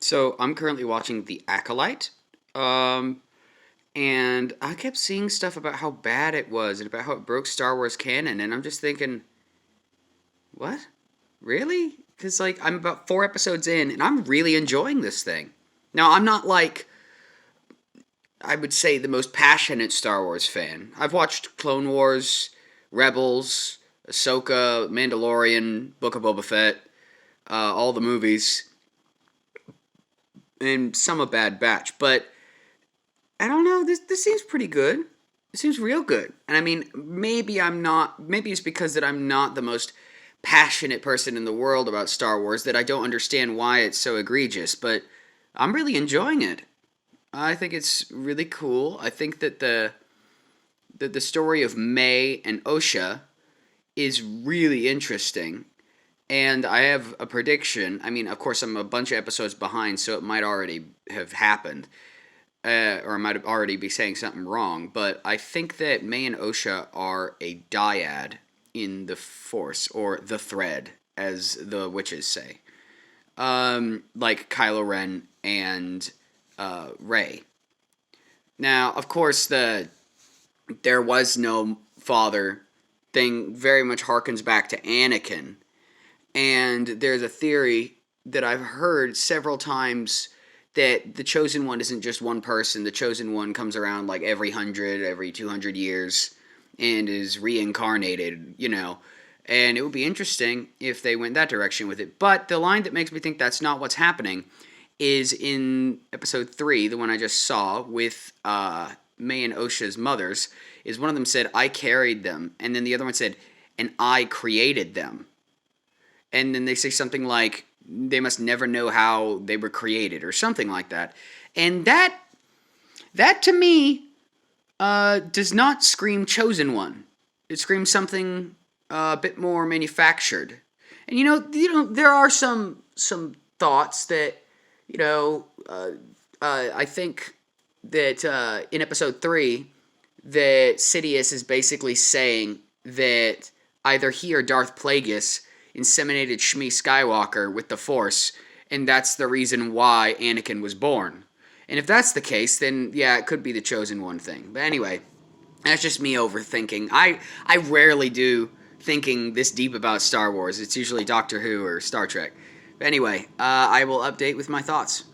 So I'm currently watching The Acolyte, um, and I kept seeing stuff about how bad it was and about how it broke Star Wars canon, and I'm just thinking, what? Really? Because I'm about 4 episodes in, and I'm really enjoying this thing. Now I'm not I would say the most passionate Star Wars fan. I've watched Clone Wars, Rebels, Ahsoka, Mandalorian, Book of Boba Fett, all the movies, and some a Bad Batch, but I don't know. This seems pretty good. It seems real good. And I mean, maybe I'm not. Maybe it's because that I'm not the most passionate person in the world about Star Wars that I don't understand why it's so egregious. But I'm really enjoying it. I think it's really cool. I think that the story of May and Osha is really interesting. And I have a prediction. I mean, of course, I'm a bunch of episodes behind, so it might already have happened, or I might already be saying something wrong, but I think that May and Osha are a dyad in the Force, or the thread, as the witches say. Like Kylo Ren and Rey. Now, of course, there was no father thing very much harkens back to Anakin, and there's a theory that I've heard several times that the chosen one isn't just one person. The chosen one comes around like every 100, every 200 years and is reincarnated, And it would be interesting if they went that direction with it. But the line that makes me think that's not what's happening is in episode 3, the one I just saw with May and Osha's mothers, is one of them said, "I carried them." And then the other one said, "And I created them." And then they say something like, they must never know how they were created, or something like that. And that to me does not scream chosen one. It screams something a bit more manufactured. And there are some thoughts that I think that in episode 3 that Sidious is basically saying that either he or Darth Plagueis inseminated Shmi Skywalker with the Force, and that's the reason why Anakin was born. And if that's the case, then yeah, it could be the chosen one thing. But anyway, that's just me overthinking. I rarely do thinking this deep about Star Wars. It's usually Doctor Who or Star Trek. But anyway, I will update with my thoughts.